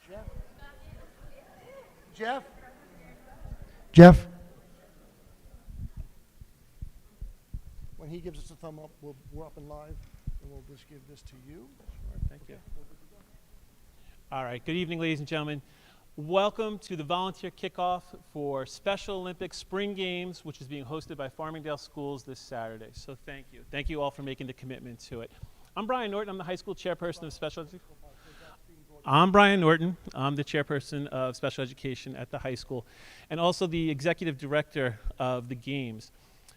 Jeff? Jeff? Jeff? When he gives us a thumb up, we're up and live, and we'll just give this to you. Thank you. All right, good evening, ladies and gentlemen. Welcome to the volunteer kickoff for Special Olympics Spring Games, which is being hosted by Farmingdale Schools this Saturday. So thank you. Thank you all for making the commitment to it. I'm Brian Norton. I'm the high school chairperson of special education. I'm Brian Norton. I'm the chairperson of special education at the high school and also the executive director of the games.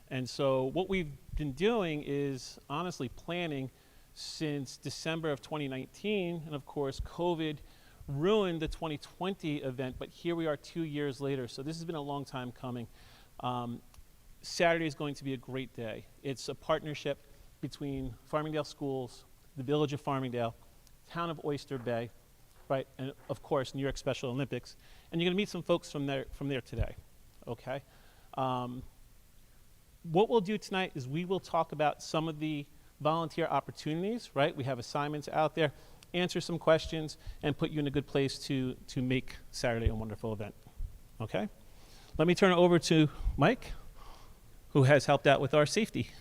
And so what we've been doing is honestly planning since December of 2019, and of course COVID ruined the 2020 event, but here we are 2 years later, so this has been a long time coming. Saturday is going to be a great day. It's a partnership between Farmingdale Schools, the Village of Farmingdale, Town of Oyster Bay, right, and of course New York Special Olympics, and you're going to meet some folks from there today, okay? What we'll do tonight is we will talk about some of the volunteer opportunities, right? We have assignments out there, answer some questions, and put you in a good place to make Saturday a wonderful event, okay? Let me turn it over to Mike, who has helped out with our safety.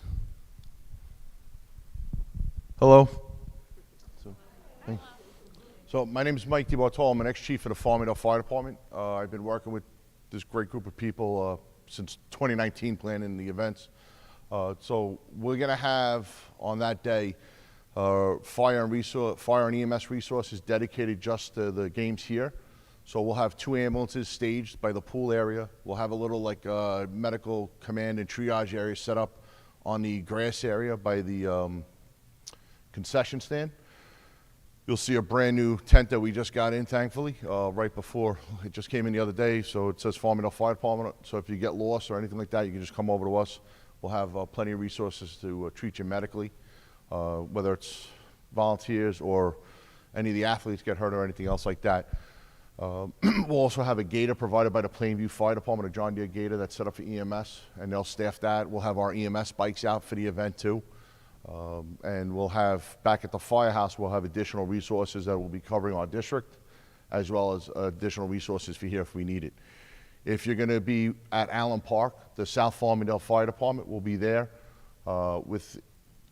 Hello. So my name is Mike DiBartolo. I'm an ex-chief of the Farmingdale Fire Department. I've been working with this great group of people since 2019 planning the events. So we're going to have on that day fire and EMS resources dedicated just to the games here. So we'll have 2 ambulances staged by the pool area. We'll have a little like medical command and triage area set up on the grass area by the concession stand. You'll see a brand new tent that we just got in, thankfully, right before. It just came in the other day, so it says Farmingdale Fire Department. So if you get lost or anything like that, you can just come over to us. We'll have plenty of resources to treat you medically, whether it's volunteers or any of the athletes get hurt or anything else like that. We'll also have a gator provided by the Plainview Fire Department, a John Deere gator that's set up for EMS, and they'll staff that. We'll have our EMS bikes out for the event too. And we'll have, back at the firehouse, we'll have additional resources that will be covering our district, as well as additional resources for here if we need it. If you're going to be at Allen Park, the South Farmingdale Fire Department will be there with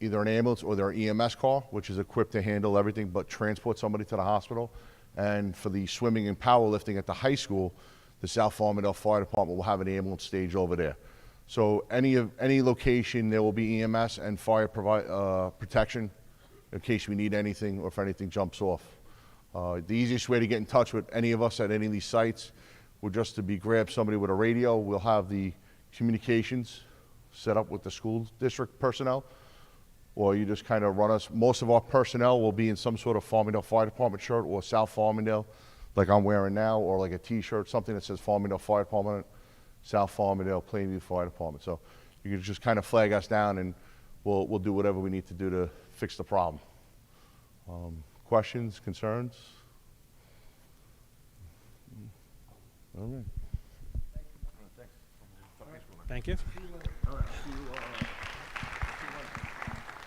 either an ambulance or their EMS car, which is equipped to handle everything but transport somebody to the hospital. And for the swimming and powerlifting at the high school, the South Farmingdale Fire Department will have an ambulance stage over there. So any location, there will be EMS and fire protection in case we need anything or if anything jumps off. The easiest way to get in touch with any of us at any of these sites would just to be grab somebody with a radio. We'll have the communications set up with the school district personnel, or you just kind of run us. Most of our personnel will be in some sort of Farmingdale Fire Department shirt or South Farmingdale, like I'm wearing now, or like a T-shirt, something that says Farmingdale Fire Department, South Farmingdale, Plainview Fire Department. So you can just kind of flag us down and we'll do whatever we need to do to fix the problem. Questions, concerns? All right. Thank you.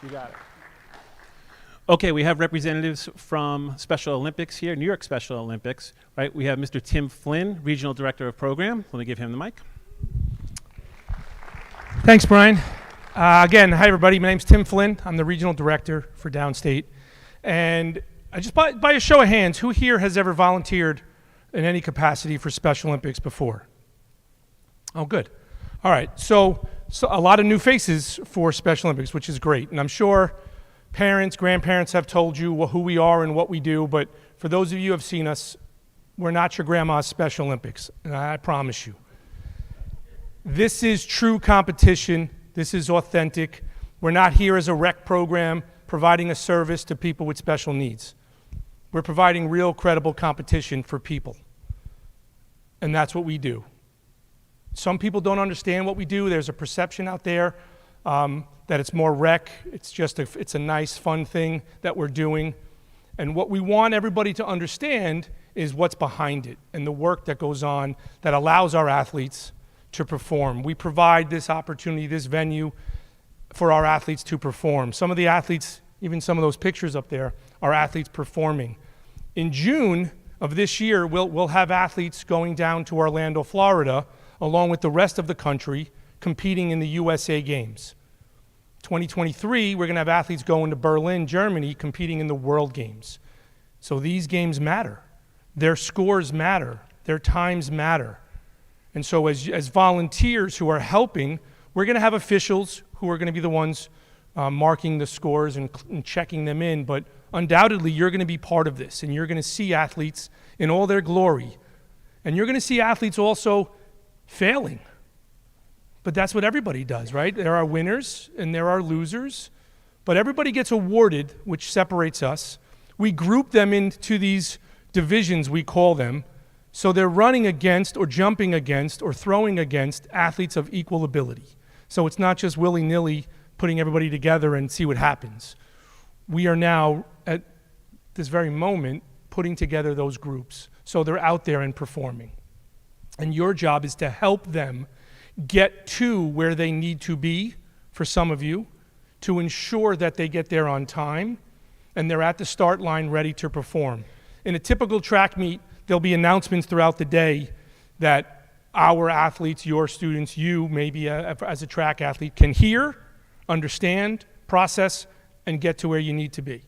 You got it. Okay, we have representatives from Special Olympics here, New York Special Olympics, right? We have Mr. Tim Flynn, Regional Director of Program. Let me give him the mic. Thanks, Brian. Again, hi everybody. My name's Tim Flynn. I'm the Regional Director for Downstate. And I just by a show of hands, who here has ever volunteered in any capacity for Special Olympics before? Oh, good. All right, so a lot of new faces for Special Olympics, which is great. And I'm sure parents, grandparents have told you who we are and what we do, but for those of you who have seen us, we're not your grandma's Special Olympics, and I promise you. This is true competition. This is authentic. We're not here as a rec program providing a service to people with special needs. We're providing real, credible competition for people. And that's what we do. Some people don't understand what we do. There's a perception out there that it's more rec. It's a nice, fun thing that we're doing. And what we want everybody to understand is what's behind it and the work that goes on that allows our athletes to perform. We provide this opportunity, this venue for our athletes to perform. Some of the athletes, even some of those pictures up there, are athletes performing. In June of this year, we'll have athletes going down to Orlando, Florida, along with the rest of the country, competing in the USA Games. 2023, we're going to have athletes going to Berlin, Germany, competing in the World Games. So these games matter. Their scores matter. Their times matter. And so as volunteers who are helping, we're going to have officials who are going to be the ones marking the scores and checking them in, but undoubtedly you're going to be part of this, and you're going to see athletes in all their glory. And you're going to see athletes also failing. But that's what everybody does, right? There are winners and there are losers, but everybody gets awarded, which separates us. We group them into these divisions, we call them, so they're running against or jumping against or throwing against athletes of equal ability. So it's not just willy-nilly putting everybody together and see what happens. We are now, at this very moment, putting together those groups so they're out there and performing. And your job is to help them get to where they need to be, for some of you, to ensure that they get there on time and they're at the start line ready to perform. In a typical track meet, there'll be announcements throughout the day that our athletes, your students, you maybe as a track athlete can hear, understand, process, and get to where you need to be.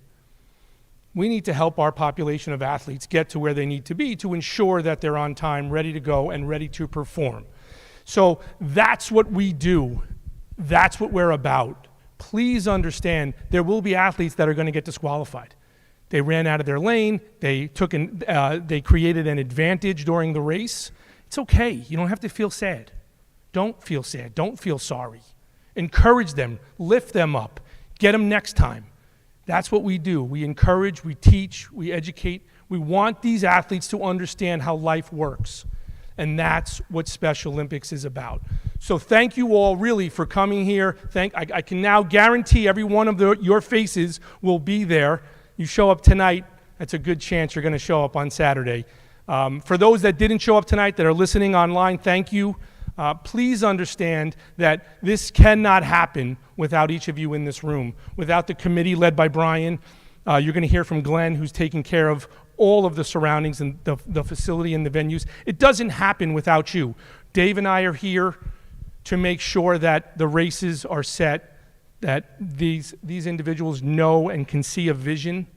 We need to help our population of athletes get to where they need to be to ensure that they're on time, ready to go, and ready to perform. So that's what we do. That's what we're about. Please understand, there will be athletes that are going to get disqualified. They ran out of their lane. They created an advantage during the race. It's okay. You don't have to feel sad. Don't feel sad. Don't feel sorry. Encourage them. Lift them up. Get them next time. That's what we do. We encourage, we teach, we educate. We want these athletes to understand how life works. And that's what Special Olympics is about. So thank you all really for coming here. I can now guarantee every one of your faces will be there. You show up tonight, that's a good chance you're going to show up on Saturday. For those that didn't show up tonight that are listening online, thank you. Please understand that this cannot happen without each of you in this room. Without the committee led by Brian, you're going to hear from Glenn, who's taking care of all of the surroundings and the facility and the venues. It doesn't happen without you. Dave and I are here to make sure that the races are set, that these individuals know and can see a vision,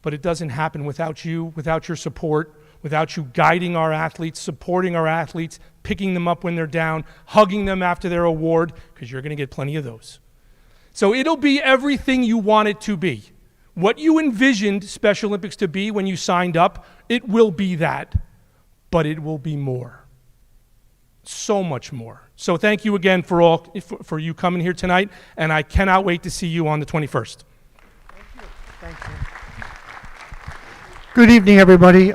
but it doesn't happen without you, without your support, without you guiding our athletes, supporting our athletes, picking them up when they're down, hugging them after their award, because you're going to get plenty of those. So it'll be everything you want it to be. What you envisioned Special Olympics to be when you signed up, it will be that, but it will be more. So much more. So thank you again for you coming here tonight, and I cannot wait to see you on the 21st. Thank you. Good evening, everybody.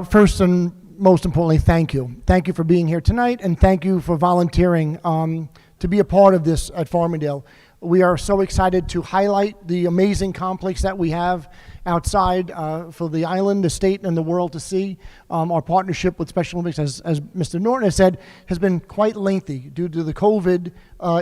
First and most importantly, thank you. Thank you for being here tonight, and thank you for volunteering to be a part of this at Farmingdale. We are so excited to highlight the amazing complex that we have outside for the island, the state, and the world to see. Our partnership with Special Olympics, as Mr. Norton has said, has been quite lengthy due to the COVID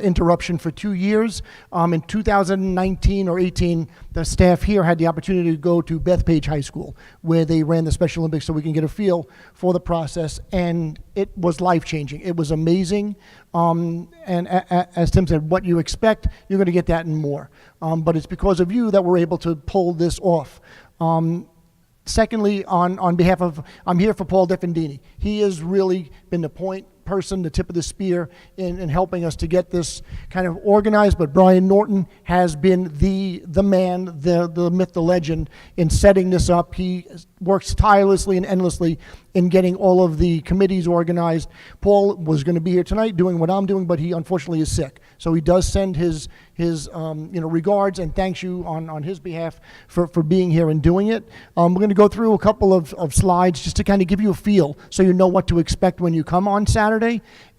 interruption for 2 years. In 2019 or 18, the staff here had the opportunity to go to Bethpage High School, where they ran the Special Olympics, so we can get a feel for the process, and it was life-changing. It was amazing, and as Tim said, what you expect, you're going to get that and more. But it's because of you that we're able to pull this off. Secondly, on behalf of, I'm here for Paul Defendini. He has really been the point person, the tip of the spear in helping us to get this kind of organized, but Brian Norton has been the man, the myth, the legend in setting this up. He works tirelessly and endlessly in getting all of the committees organized. Paul was going to be here tonight doing what I'm doing, but he unfortunately is sick. So he does send his regards and thanks you on his behalf for being here and doing it. We're going to go through a couple of slides just to kind of give you a feel so you know what to expect when you come on Saturday.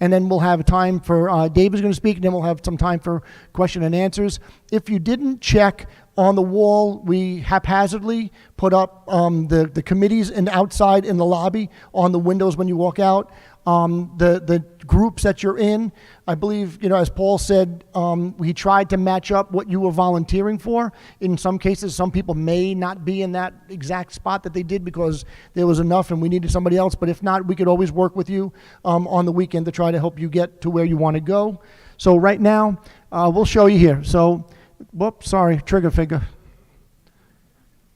And then we'll have time for, Dave is going to speak, and then we'll have some time for question and answers. If you didn't check On the wall, we haphazardly put up the committees and outside in the lobby on the windows when you walk out. The groups that you're in, I believe, as Paul said, we tried to match up what you were volunteering for. In some cases, some people may not be in that exact spot that they did because there was enough and we needed somebody else. But if not, we could always work with you on the weekend to try to help you get to where you want to go. So right now, we'll show you here. So, whoops, sorry, trigger finger.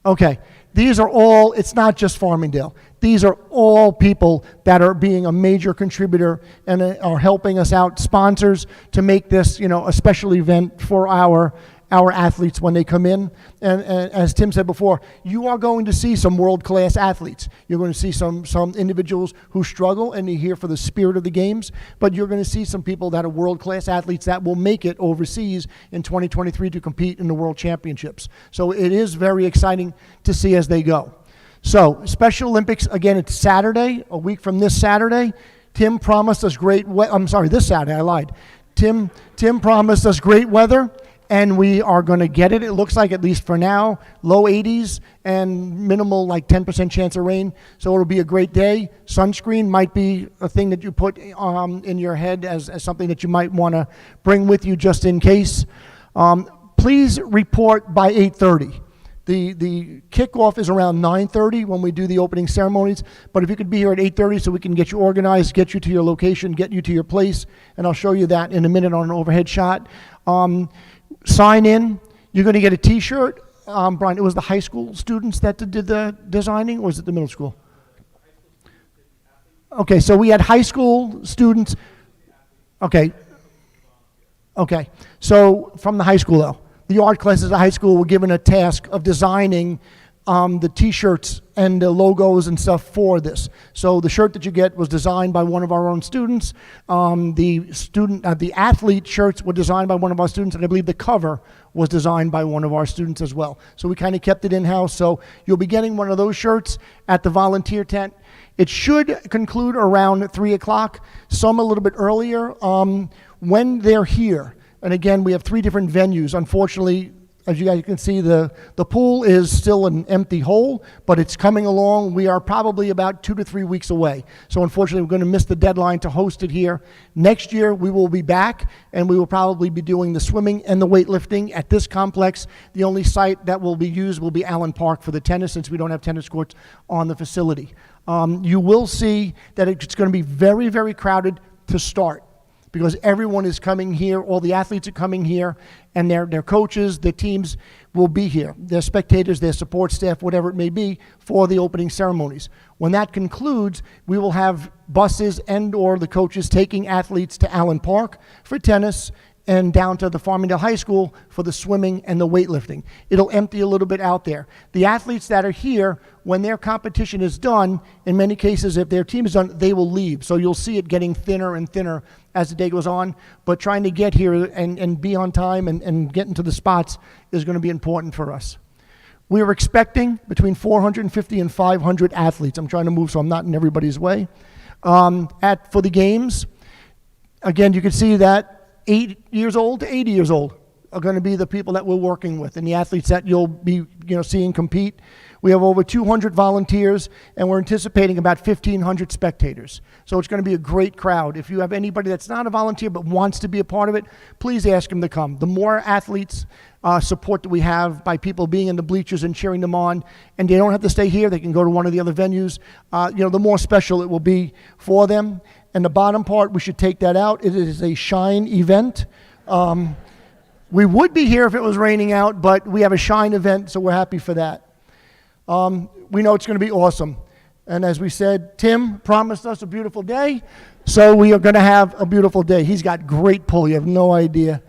Okay, these are all, it's not just Farmingdale. These are all people that are being a major contributor and are helping us out, sponsors, to make this, a special event for our athletes when they come in. And as Tim said before, you are going to see some world-class athletes. You're going to see some individuals who struggle and are here for the spirit of the games, but you're going to see some people that are world-class athletes that will make it overseas in 2023 to compete in the World Championships. So it is very exciting to see as they go. So Special Olympics, again, it's Saturday, a week from this Saturday. Tim promised us this Saturday, I lied. Tim promised us great weather, and we are going to get it. It looks like, at least for now, low 80s and minimal, like 10% chance of rain. So it'll be a great day. Sunscreen might be a thing that you put in your head as something that you might want to bring with you just in case. Please report by 8:30. The kickoff is around 9:30 when we do the opening ceremonies, but if you could be here at 8:30 so we can get you organized, get you to your location, get you to your place, and I'll show you that in a minute on an overhead shot. Sign in. You're going to get a T-shirt. Brian, it was the high school students that did the designing, or was it the middle school? Okay, so we had high school students. Okay. So from the high school, though. The art classes at high school were given a task of designing the T-shirts and the logos and stuff for this. So the shirt that you get was designed by one of our own students. The athlete shirts were designed by one of our students, and I believe the cover was designed by one of our students as well. So we kind of kept it in-house. So you'll be getting one of those shirts at the volunteer tent. It should conclude around 3 o'clock, some a little bit earlier. When they're here, and again, we have 3 different venues. Unfortunately, as you guys can see, the pool is still an empty hole, but it's coming along. We are probably about 2 to 3 weeks away. So unfortunately, we're going to miss the deadline to host it here. Next year, we will be back, and we will probably be doing the swimming and the weightlifting at this complex. The only site that will be used will be Allen Park for the tennis, since we don't have tennis courts on the facility. You will see that it's going to be very, very crowded to start, because everyone is coming here, all the athletes are coming here, and their coaches, their teams will be here. Their spectators, their support staff, whatever it may be, for the opening ceremonies. When that concludes, we will have buses and/or the coaches taking athletes to Allen Park for tennis and down to the Farmingdale High School for the swimming and the weightlifting. It'll empty a little bit out there. The athletes that are here, when their competition is done, in many cases, if their team is done, they will leave. So you'll see it getting thinner and thinner as the day goes on. But trying to get here and be on time and get into the spots is going to be important for us. We are expecting between 450 and 500 athletes. I'm trying to move so I'm not in everybody's way. For the games, again, you can see that 8 years old to 80 years old are going to be the people that we're working with, and the athletes that you'll be seeing compete. We have over 200 volunteers, and we're anticipating about 1,500 spectators. So it's going to be a great crowd. If you have anybody that's not a volunteer but wants to be a part of it, please ask them to come. The more athletes support that we have by people being in the bleachers and cheering them on, and they don't have to stay here, they can go to one of the other venues, the more special it will be for them. And the bottom part, we should take that out. It is a shine event. We would be here if it was raining out, but we have a shine event, so we're happy for that. We know it's going to be awesome. And as we said, Tim promised us a beautiful day, so we are going to have a beautiful day. He's got great pull. You have no idea.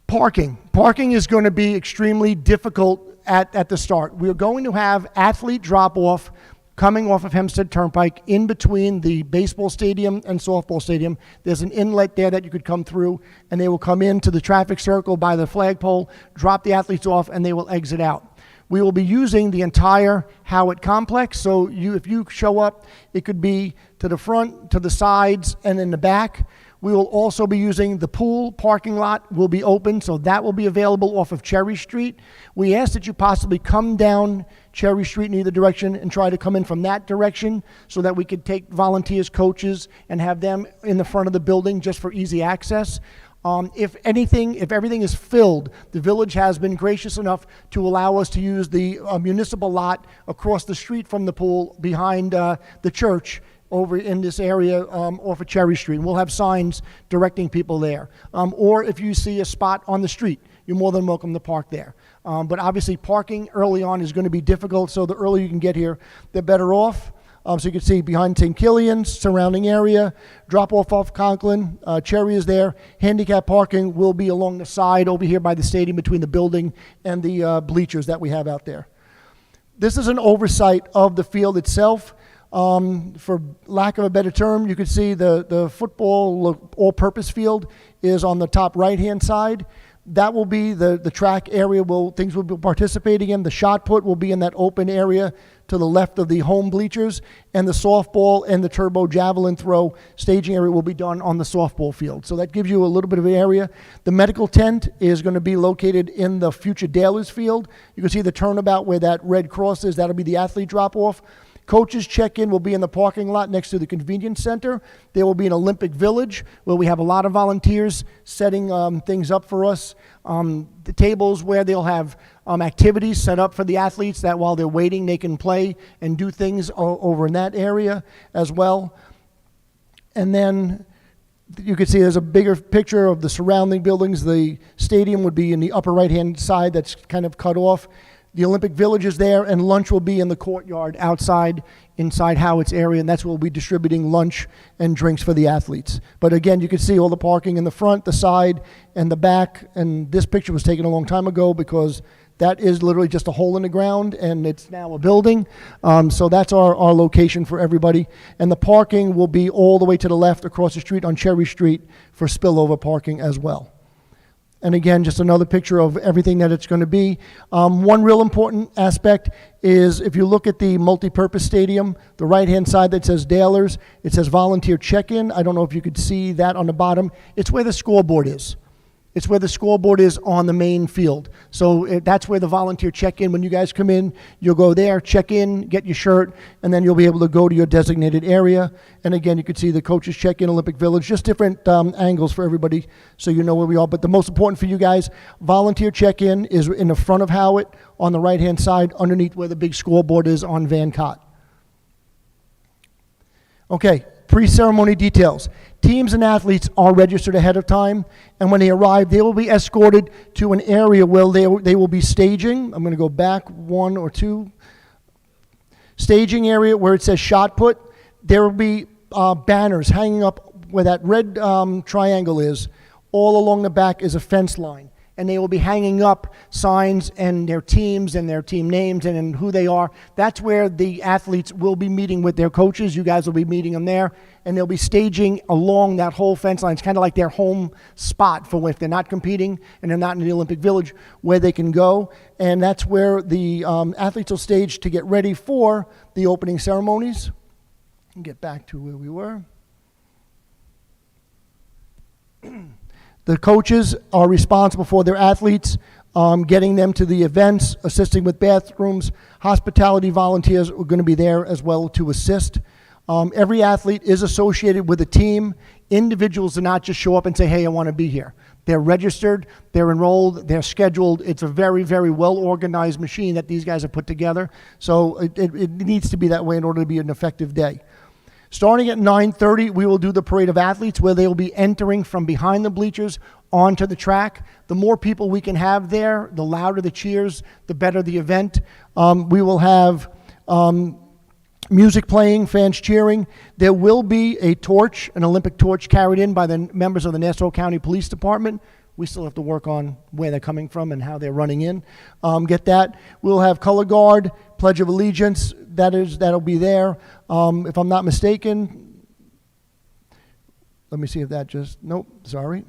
Parking. Parking is going to be extremely difficult at the start. We are going to have athlete drop-off coming off of Hempstead Turnpike in between the baseball stadium and softball stadium. There's an inlet there that you could come through, and they will come into the traffic circle by the flagpole, drop the athletes off, and they will exit out. We will be using the entire Howard complex, so if you show up, it could be to the front, to the sides, and in the back. We will also be using the pool parking lot will be open, so that will be available off of Cherry Street. We ask that you possibly come down Cherry Street in either direction and try to come in from that direction so that we could take volunteers, coaches, and have them in the front of the building just for easy access. If everything is filled, the village has been gracious enough to allow us to use the municipal lot across the street from the pool behind the church over in this area off of Cherry Street. And we'll have signs directing people there. Or if you see a spot on the street, you're more than welcome to park there. But obviously parking early on is going to be difficult, so the earlier you can get here, the better off. So you can see behind St. Killian's, surrounding area, drop off Conklin, Cherry is there. Handicap parking will be along the side over here by the stadium between the building and the bleachers that we have out there. This is an oversight of the field itself. For lack of a better term, you can see the football all-purpose field is on the top right-hand side. That will be the track area things will be participating in. The shot put will be in that open area to the left of the home bleachers, and the softball and the turbo javelin throw staging area will be done on the softball field. So that gives you a little bit of an area. The medical tent is going to be located in the future Dalers field. You can see the turnabout where that red cross is. That'll be the athlete drop-off. Coaches check-in will be in the parking lot next to the convenience center. There will be an Olympic Village where we have a lot of volunteers setting things up for us. The tables where they'll have activities set up for the athletes that while they're waiting they can play and do things over in that area as well. And then you can see there's a bigger picture of the surrounding buildings. The stadium would be in the upper right-hand side that's kind of cut off. The Olympic Village is there, and lunch will be in the courtyard outside, inside Howard's area, and that's where we'll be distributing lunch and drinks for the athletes. But again, you can see all the parking in the front, the side, and the back, and this picture was taken a long time ago because that is literally just a hole in the ground, and it's now a building. So that's our location for everybody. And the parking will be all the way to the left across the street on Cherry Street for spillover parking as well. And again, just another picture of everything that it's going to be. One real important aspect is if you look at the multi-purpose stadium, the right-hand side that says Dalers, it says volunteer check-in. I don't know if you could see that on the bottom. It's where the scoreboard is. It's where the scoreboard is on the main field. So that's where the volunteer check-in, when you guys come in, you'll go there, check in, get your shirt, and then you'll be able to go to your designated area. And again, you can see the coaches check-in, Olympic Village, just different angles for everybody so you know where we are. But the most important for you guys, volunteer check-in is in the front of Howard on the right-hand side underneath where the big scoreboard is on Van Cott. Okay, pre-ceremony details. Teams and athletes are registered ahead of time, and when they arrive, they will be escorted to an area where they will be staging. I'm going to go back one or two. Staging area where it says shot put. There will be banners hanging up where that red triangle is. All along the back is a fence line, and they will be hanging up signs and their teams and their team names and who they are. That's where the athletes will be meeting with their coaches. You guys will be meeting them there, and they'll be staging along that whole fence line. It's kind of like their home spot for if they're not competing and they're not in the Olympic Village, where they can go. And that's where the athletes will stage to get ready for the opening ceremonies. Get back to where we were. The coaches are responsible for their athletes, getting them to the events, assisting with bathrooms. Hospitality volunteers are going to be there as well to assist. Every athlete is associated with a team. Individuals do not just show up and say, hey, I want to be here. They're registered, they're enrolled, they're scheduled. It's a very, very well-organized machine that these guys have put together. So it needs to be that way in order to be an effective day. Starting at 9:30, we will do the parade of athletes where they will be entering from behind the bleachers onto the track. The more people we can have there, the louder the cheers, the better the event. We will have music playing, fans cheering. There will be a torch, an Olympic torch carried in by the members of the Nassau County Police Department. We still have to work on where they're coming from and how they're running in. Get that. We'll have color guard, Pledge of Allegiance. That'll be there. If I'm not mistaken, let me see if that just, nope, sorry.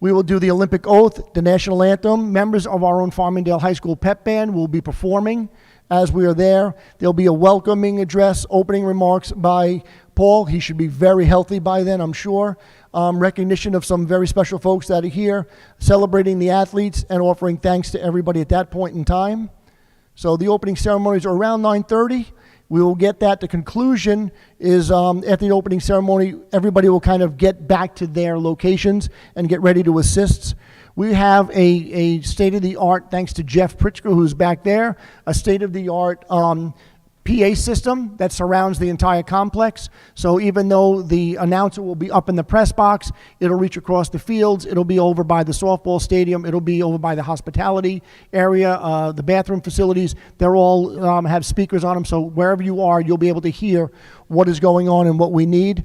We will do the Olympic oath, the national anthem. Members of our own Farmingdale High School pep band will be performing as we are there. There'll be a welcoming address, opening remarks by Paul. He should be very healthy by then, I'm sure. Recognition of some very special folks that are here, celebrating the athletes and offering thanks to everybody at that point in time. So the opening ceremonies are around 9:30. We will get that. The conclusion is at the opening ceremony, everybody will kind of get back to their locations and get ready to assist. We have a state-of-the-art, thanks to Jeff Pritzker, who's back there, a state-of-the-art PA system that surrounds the entire complex. So even though the announcer will be up in the press box, it'll reach across the fields, it'll be over by the softball stadium, it'll be over by the hospitality area, the bathroom facilities. They're all have speakers on them, so wherever you are, you'll be able to hear what is going on and what we need.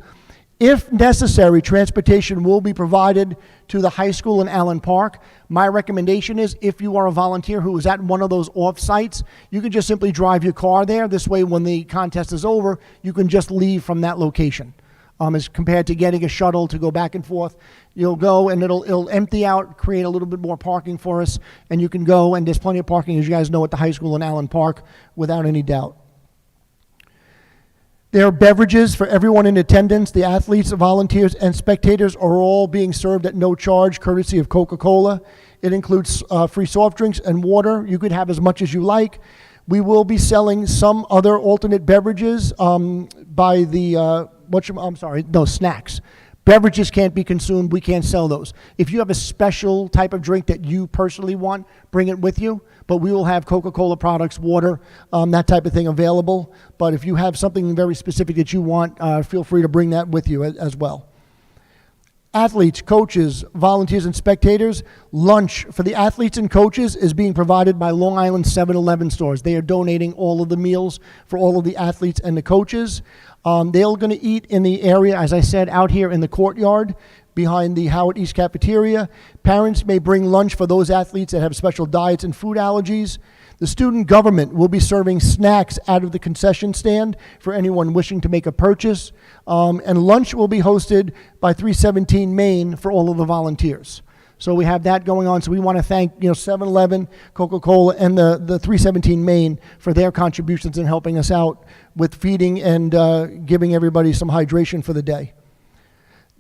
If necessary, transportation will be provided to the high school in Allen Park. My recommendation is if you are a volunteer who is at one of those off-sites, you can just simply drive your car there. This way, when the contest is over, you can just leave from that location. As compared to getting a shuttle to go back and forth, you'll go and it'll empty out, create a little bit more parking for us, and you can go, and there's plenty of parking, as you guys know, at the high school in Allen Park, without any doubt. There are beverages for everyone in attendance. The athletes, volunteers, and spectators are all being served at no charge, courtesy of Coca-Cola. It includes free soft drinks and water. You could have as much as you like. We will be selling some other alternate beverages by the, snacks. Beverages can't be consumed. We can't sell those. If you have a special type of drink that you personally want, bring it with you. But we will have Coca-Cola products, water, that type of thing available. But if you have something very specific that you want, feel free to bring that with you as well. Athletes, coaches, volunteers, and spectators, lunch for the athletes and coaches is being provided by Long Island 7-Eleven stores. They are donating all of the meals for all of the athletes and the coaches. They're going to eat in the area, as I said, out here in the courtyard behind the Howard East cafeteria. Parents may bring lunch for those athletes that have special diets and food allergies. The student government will be serving snacks out of the concession stand for anyone wishing to make a purchase. And lunch will be hosted by 317 Main for all of the volunteers. So we have that going on. So we want to thank 7-Eleven, Coca-Cola, and the 317 Main for their contributions in helping us out with feeding and giving everybody some hydration for the day.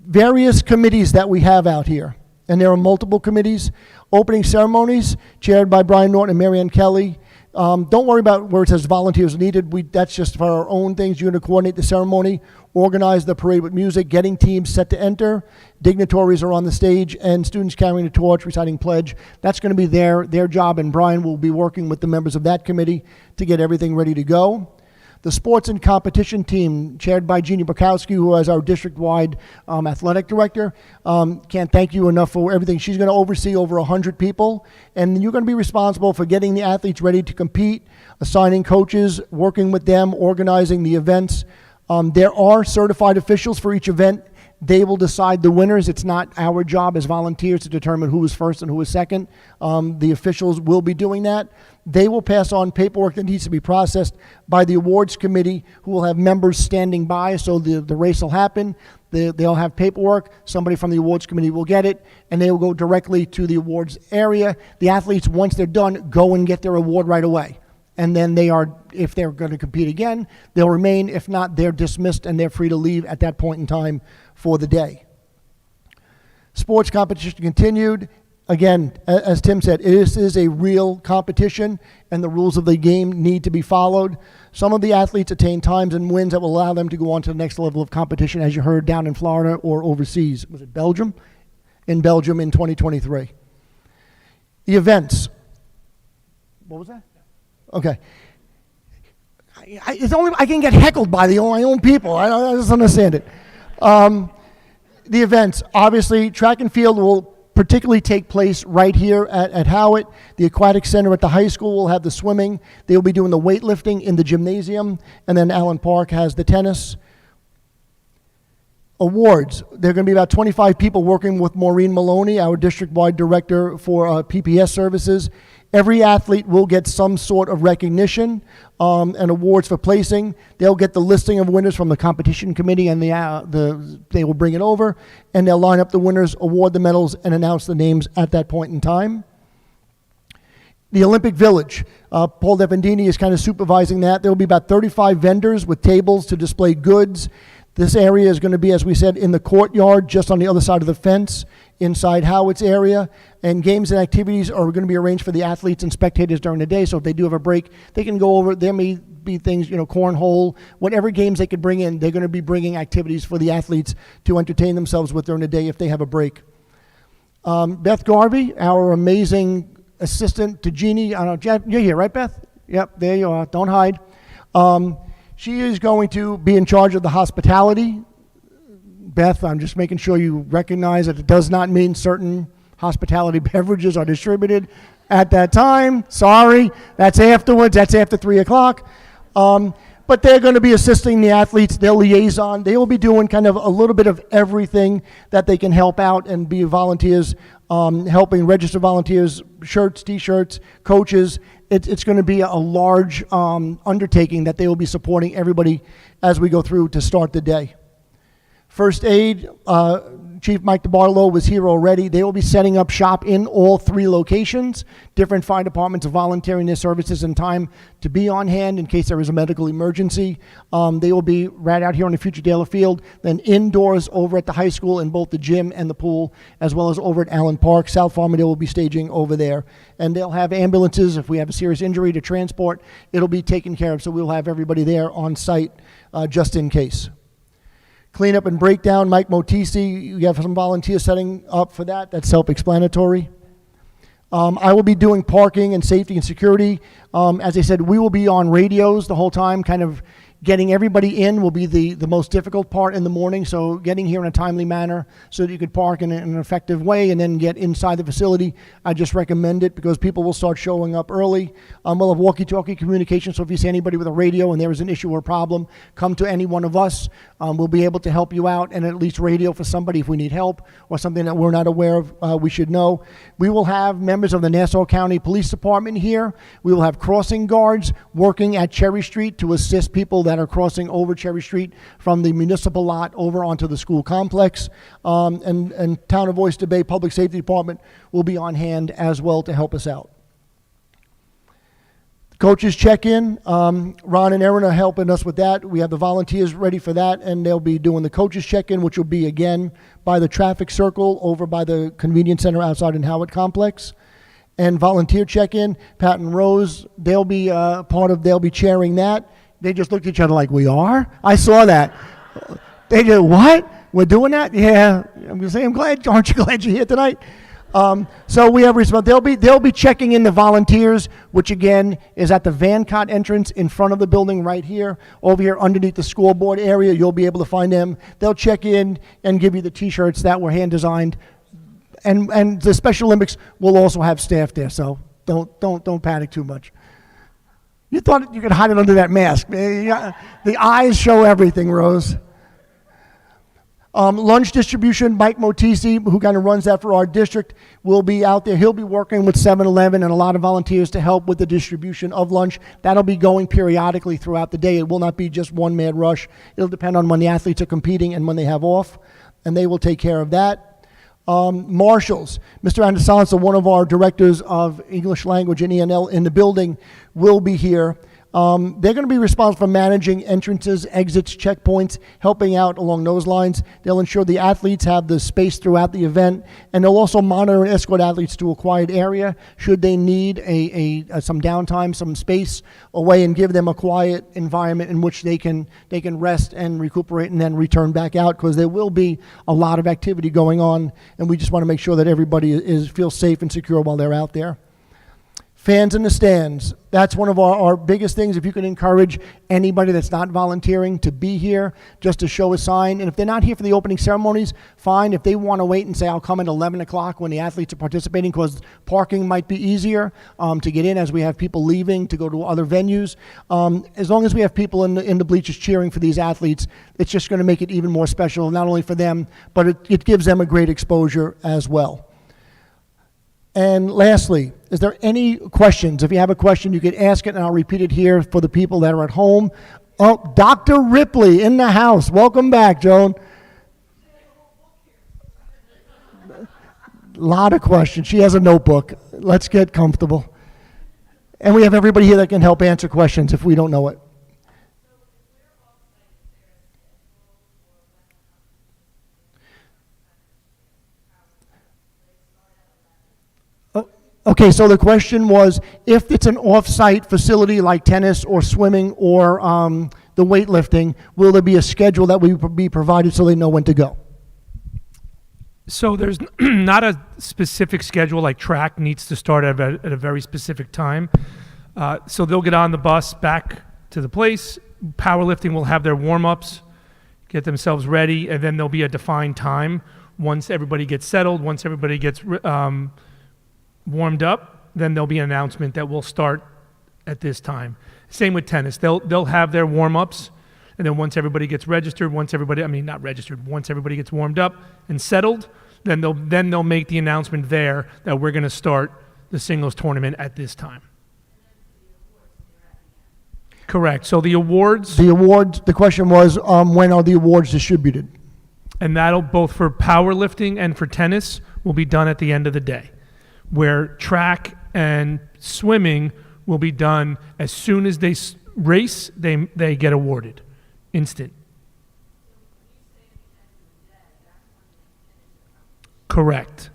Various committees that we have out here, and there are multiple committees. Opening ceremonies, chaired by Brian Norton and Marianne Kelly. Don't worry about where it says volunteers needed. That's just for our own things. You're going to coordinate the ceremony, organize the parade with music, getting teams set to enter. Dignitaries are on the stage, and students carrying the torch, reciting pledge. That's going to be their job, and Brian will be working with the members of that committee to get everything ready to go. The sports and competition team, chaired by Jeannie Bukowski, who is our district-wide athletic director. Can't thank you enough for everything. She's going to oversee over 100 people, and you're going to be responsible for getting the athletes ready to compete, assigning coaches, working with them, organizing the events. There are certified officials for each event. They will decide the winners. It's not our job as volunteers to determine who was first and who was second. The officials will be doing that. They will pass on paperwork that needs to be processed by the awards committee, who will have members standing by, so the race will happen. They'll have paperwork. Somebody from the awards committee will get it, and they will go directly to the awards area. The athletes, once they're done, go and get their award right away. And then if they're going to compete again, they'll remain. If not, they're dismissed and they're free to leave at that point in time for the day. Sports competition continued. Again, as Tim said, this is a real competition, and the rules of the game need to be followed. Some of the athletes attain times and wins that will allow them to go on to the next level of competition, as you heard, down in Florida or overseas. Was it Belgium? In Belgium in 2023. The events. What was that? Okay. I can get heckled by my own people. I just understand it. The events, obviously, track and field will particularly take place right here at Howard. The aquatic center at the high school will have the swimming. They'll be doing the weightlifting in the gymnasium, and then Allen Park has the tennis. Awards. There are going to be about 25 people working with Maureen Maloney, our district-wide director for PPS services. Every athlete will get some sort of recognition and awards for placing. They'll get the listing of winners from the competition committee, and they will bring it over, and they'll line up the winners, award the medals, and announce the names at that point in time. The Olympic Village. Paul Defendini is kind of supervising that. There will be about 35 vendors with tables to display goods. This area is going to be, as we said, in the courtyard, just on the other side of the fence, inside Howard's area. And games and activities are going to be arranged for the athletes and spectators during the day. So if they do have a break, they can go over. There may be things, cornhole, whatever games they could bring in. They're going to be bringing activities for the athletes to entertain themselves with during the day if they have a break. Beth Garvey, our amazing assistant to Jeannie. I don't know, Jeff, you're here, right, Beth? Yep, there you are. Don't hide. She is going to be in charge of the hospitality. Beth, I'm just making sure you recognize that it does not mean certain hospitality beverages are distributed at that time. Sorry, that's afterwards. That's after 3 o'clock. But they're going to be assisting the athletes, their liaison. They will be doing kind of a little bit of everything that they can help out and be volunteers, helping register volunteers, shirts, T-shirts, coaches. It's going to be a large undertaking that they will be supporting everybody as we go through to start the day. First aid, Chief Mike DeBartolo was here already. They will be setting up shop in all 3 locations. Different fire departments are volunteering their services and time to be on hand in case there is a medical emergency. They will be right out here on the Future Taylor Field, then indoors over at the high school in both the gym and the pool, as well as over at Allen Park. South Farmingdale will be staging over there. And they'll have ambulances if we have a serious injury to transport. It'll be taken care of, so we'll have everybody there on site just in case. Cleanup and breakdown, Mike Motisi, you have some volunteers setting up for that. That's self-explanatory. I will be doing parking and safety and security. As I said, we will be on radios the whole time, kind of getting everybody in will be the most difficult part in the morning, so getting here in a timely manner so that you could park in an effective way and then get inside the facility. I just recommend it because people will start showing up early. We'll have walkie-talkie communication, so if you see anybody with a radio and there is an issue or problem, come to any one of us. We'll be able to help you out and at least radio for somebody if we need help or something that we're not aware of, we should know. We will have members of the Nassau County Police Department here. We will have crossing guards working at Cherry Street to assist people that are crossing over Cherry Street from the municipal lot over onto the school complex. And Town of Oyster Bay Public Safety Department will be on hand as well to help us out. Coaches check-in, Ron and Erin are helping us with that. We have the volunteers ready for that, and they'll be doing the coaches check-in, which will be, again, by the traffic circle over by the convenience center outside in Howard Complex. And volunteer check-in, Pat and Rose, they'll be they'll be chairing that. They just looked at each other like, we are? I saw that. They did, what? We're doing that? Yeah. I'm going to say, aren't you glad you're here tonight? So we have they'll be checking in the volunteers, which again is at the Vancott entrance in front of the building right here. Over here underneath the scoreboard area, you'll be able to find them. They'll check in and give you the T-shirts that were hand designed. And the Special Olympics will also have staff there, so don't panic too much. You thought you could hide it under that mask. The eyes show everything, Rose. Lunch distribution, Mike Motisi, who kind of runs that for our district, will be out there. He'll be working with 7-Eleven and a lot of volunteers to help with the distribution of lunch. That'll be going periodically throughout the day. It will not be just one mad rush. It'll depend on when the athletes are competing and when they have off, and they will take care of that. Marshals, Mr. Andasalsa, one of our directors of English language and ENL in the building, will be here. They're going to be responsible for managing entrances, exits, checkpoints, helping out along those lines. They'll ensure the athletes have the space throughout the event, and they'll also monitor and escort athletes to a quiet area should they need some downtime, some space away, and give them a quiet environment in which they can rest and recuperate and then return back out, because there will be a lot of activity going on, and we just want to make sure that everybody feels safe and secure while they're out there. Fans in the stands, that's one of our biggest things. If you can encourage anybody that's not volunteering to be here just to show a sign. And if they're not here for the opening ceremonies, fine. If they want to wait and say, I'll come at 11 o'clock when the athletes are participating, because parking might be easier to get in as we have people leaving to go to other venues. As long as we have people in the bleachers cheering for these athletes, it's just going to make it even more special, not only for them, but it gives them a great exposure as well. And lastly, is there any questions? If you have a question, you can ask it, and I'll repeat it here for the people that are at home. Oh, Dr. Ripley in the house. Welcome back, Joan. A lot of questions. She has a notebook. Let's get comfortable. And we have everybody here that can help answer questions if we don't know it. Okay, so the question was, if it's an off-site facility like tennis or swimming or the weightlifting, will there be a schedule that will be provided so they know when to go? So there's not a specific schedule, like track needs to start at a very specific time. So they'll get on the bus back to the place. Powerlifting will have their warm-ups, get themselves ready, and then there'll be a defined time. Once everybody gets settled, once everybody gets warmed up, then there'll be an announcement that we'll start at this time. Same with tennis. They'll have their warm-ups, and then once everybody gets registered, once everybody gets warmed up and settled, then they'll make the announcement there that we're going to start the singles tournament at this time. Correct. So the awards, The question was, when are the awards distributed? and that'll both for powerlifting and for tennis, will be done at the end of the day. Where track and swimming will be done as soon as they race, they get awarded. Instant. Correct.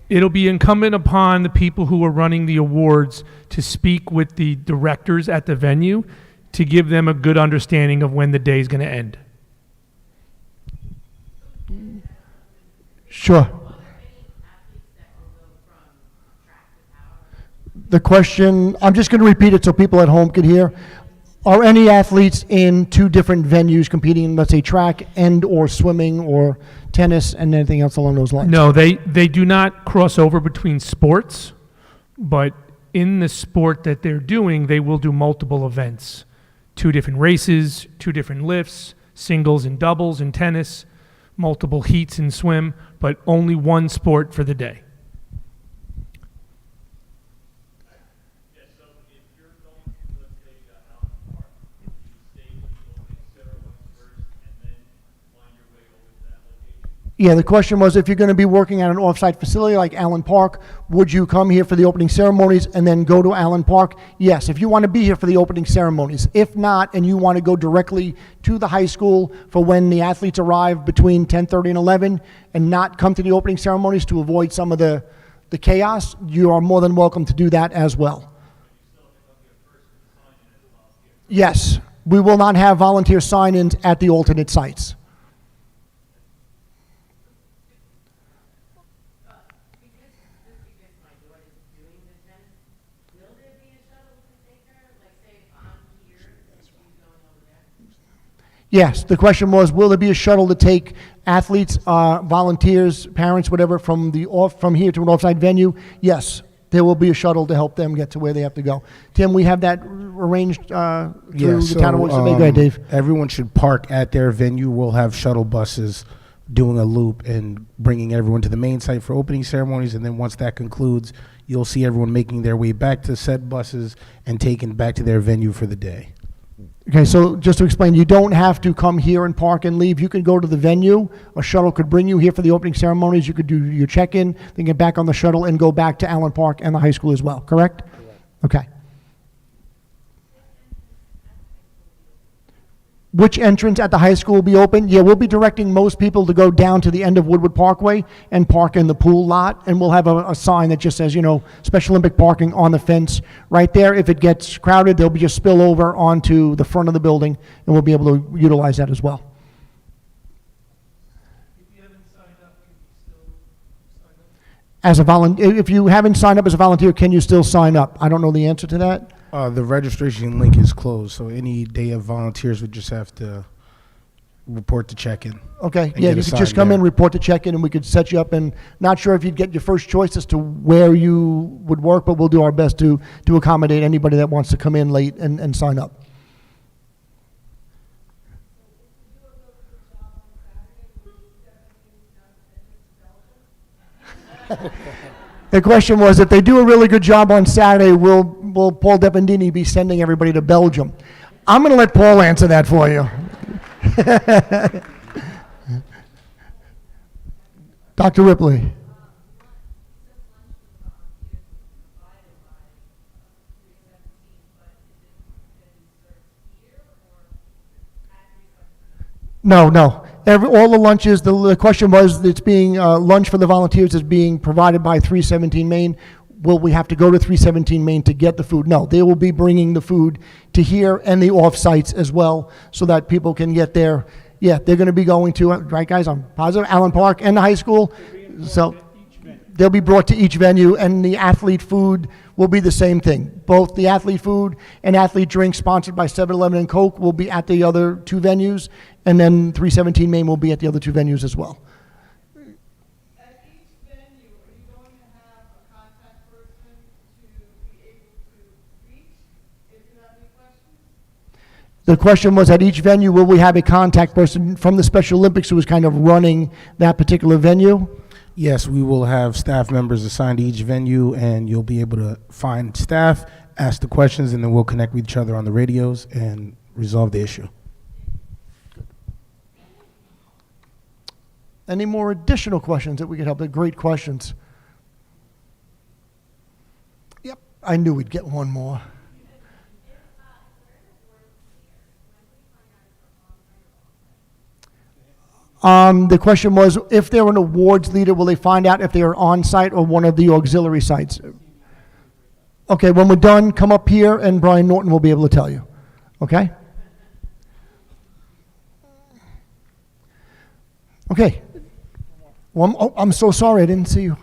It'll be incumbent upon the people who are running the awards to speak with the directors at the venue to give them a good understanding of when the day is going to end. Sure. The question, I'm just going to repeat it so people at home can hear. Are any athletes in two different venues competing in, let's say, track and or swimming or tennis and anything else along those lines? No, they do not cross over between sports, but in the sport that they're doing, they will do multiple events. 2 different races, 2 different lifts, singles and doubles in tennis, multiple heats in swim, but only one sport for the day. Yeah, the question was, if you're going to be working at an off-site facility like Allen Park, would you come here for the opening ceremonies and then go to Allen Park? Yes, if you want to be here for the opening ceremonies. If not, and you want to go directly to the high school for when the athletes arrive between 10:30 and 11 and not come to the opening ceremonies to avoid some of the chaos, you are more than welcome to do that as well. Yes, we will not have volunteer sign-ins at the alternate sites. Yes, the question was, will there be a shuttle to take athletes, volunteers, parents, whatever, from here to an off-site venue? Yes, there will be a shuttle to help them get to where they have to go. Tim, we have that arranged through the town of Oyster Bay. Go ahead, Dave. Everyone should park at their venue. We'll have shuttle buses doing a loop and bringing everyone to the main site for opening ceremonies, and then once that concludes, you'll see everyone making their way back to said buses and taken back to their venue for the day. Okay, so just to explain, you don't have to come here and park and leave. You can go to the venue. A shuttle could bring you here for the opening ceremonies. You could do your check-in, then get back on the shuttle and go back to Allen Park and the high school as well, correct? Okay. Which entrance at the high school will be open? Yeah, we'll be directing most people to go down to the end of Woodward Parkway and park in the pool lot, and we'll have a sign that just says, Special Olympic parking on the fence right there. If it gets crowded, there'll be just spill over onto the front of the building, and we'll be able to utilize that as well. If you haven't signed up, can you still sign up? If you haven't signed up as a volunteer, can you still sign up? I don't know the answer to that. The registration link is closed, so any day of volunteers would just have to report to check-in. Okay, And yeah, get you could assigned just come there. in, report to check-in, and we could set you up, and not sure if you'd get your first choice as to where you would work, but we'll do our best to accommodate anybody that wants to come in late and sign up. The question was, if they do a really good job on Saturday, will Paul Dependini be sending everybody to Belgium? I'm going to let Paul answer that for you. Dr. Ripley. No. All the lunches, the question was, it's being, lunch for the volunteers is being provided by 317 Main. Will we have to go to 317 Main to get the food? No, they will be bringing the food to here and the off-sites as well, so that people can get there. Yeah, they're going to be going to, right guys, I'm positive, Allen Park and the high school. So they'll be brought to each venue, and the athlete food will be the same thing. Both the athlete food and athlete drinks sponsored by 7-Eleven and Coke will be at the other two venues, and then 317 Main will be at the other two venues as well. At each venue, are you going to have a contact person to be able to reach if you have any questions? The question was, at each venue, will we have a contact person from the Special Olympics who is kind of running that particular venue? Yes, we will have staff members assigned to each venue, and you'll be able to find staff, ask the questions, and then we'll connect with each other on the radios and resolve the issue. Any more additional questions that we could help? They're great questions. Yep, I knew we'd get one more. The question was, if they're an awards leader, will they find out if they are on-site or one of the auxiliary sites? Okay, when we're done, come up here and Brian Norton will be able to tell you. Okay? Okay. Well, I'm so sorry, I didn't see you.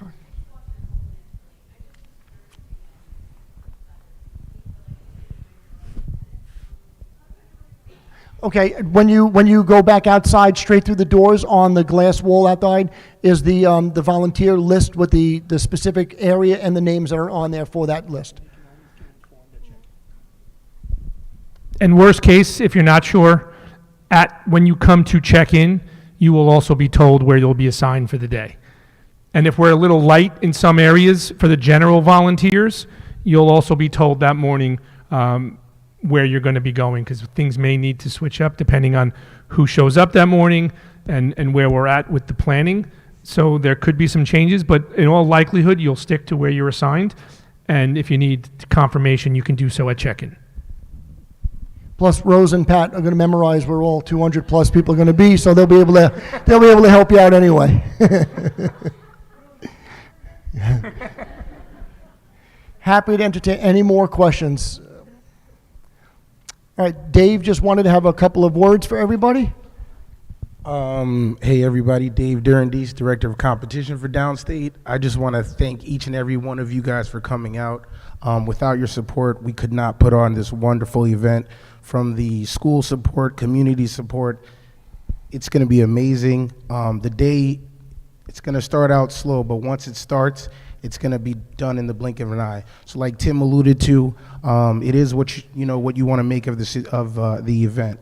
Okay, when you go back outside, straight through the doors on the glass wall outside is the volunteer list with the specific area and the names that are on there for that list. And worst case, if you're not sure, when you come to check in, you will also be told where you'll be assigned for the day. And if we're a little light in some areas for the general volunteers, you'll also be told that morning where you're going to be going, because things may need to switch up depending on who shows up that morning and where we're at with the planning. So there could be some changes, but in all likelihood, you'll stick to where you're assigned. And if you need confirmation, you can do so at check-in. Plus, Rose and Pat are going to memorize where all 200 plus people are going to be, so they'll be able to help you out anyway. Happy to entertain any more questions. All right, Dave just wanted to have a couple of words for everybody. Hey everybody, Dave Durandis, Director of Competition for Downstate. I just want to thank each and every one of you guys for coming out. Without your support, we could not put on this wonderful event. From the school support, community support, it's going to be amazing. The day, it's going to start out slow, but once it starts, it's going to be done in the blink of an eye. So like Tim alluded to, it is what you want to make of the event.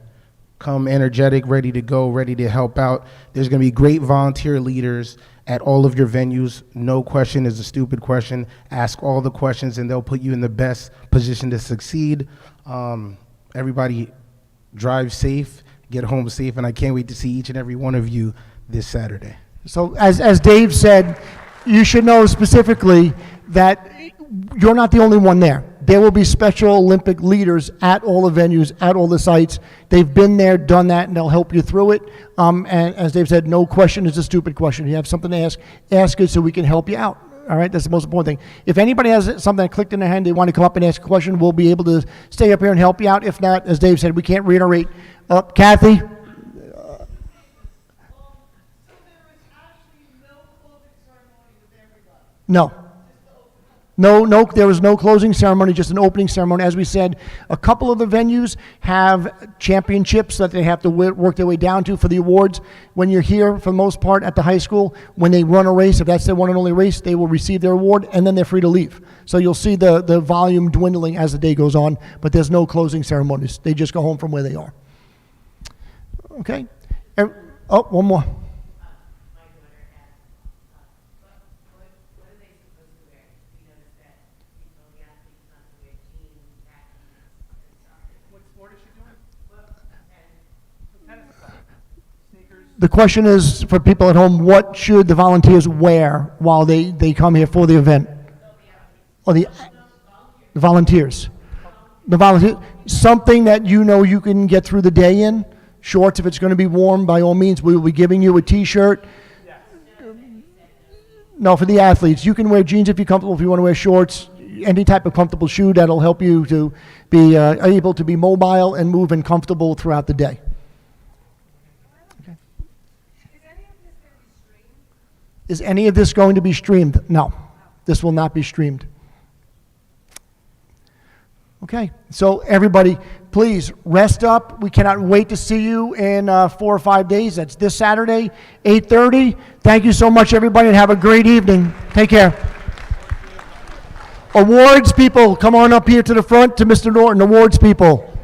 Come energetic, ready to go, ready to help out. There's going to be great volunteer leaders at all of your venues. No question is a stupid question. Ask all the questions and they'll put you in the best position to succeed. Everybody drive safe, get home safe, and I can't wait to see each and every one of you this Saturday. So as Dave said, you should know specifically that you're not the only one there. There will be Special Olympic leaders at all the venues, at all the sites. They've been there, done that, and they'll help you through it. And as Dave said, no question is a stupid question. If you have something to ask it so we can help you out. All right, that's the most important thing. If anybody has something that clicked in their hand, they want to come up and ask a question, we'll be able to stay up here and help you out. If not, as Dave said, we can't reiterate. Kathy? So there is actually no closing ceremony with everybody? No. No, there was no closing ceremony, just an opening ceremony. As we said, a couple of the venues have championships that they have to work their way down to for the awards. When you're here, for the most part, at the high school, when they run a race, if that's their one and only race, they will receive their award, and then they're free to leave. So you'll see the volume dwindling as the day goes on, but there's no closing ceremonies. They just go home from where they are. Okay? Oh, one more. The question is, for people at home, what should the volunteers wear while they come here for the event? Or the volunteers. The volunteers. Something that you know you can get through the day in. Shorts, if it's going to be warm, by all means, we will be giving you a T-shirt. No, for the athletes. You can wear jeans if you're comfortable. If you want to wear shorts, any type of comfortable shoe that'll help you to be able to be mobile and move and comfortable throughout the day. Is any of this going to be streamed? No, this will not be streamed. Okay, so everybody, please rest up. We cannot wait to see you in 4 or 5 days. That's this Saturday, 8:30. Thank you so much, everybody, and have a great evening. Take care. Awards people, come on up here to the front to Mr. Norton. Awards people.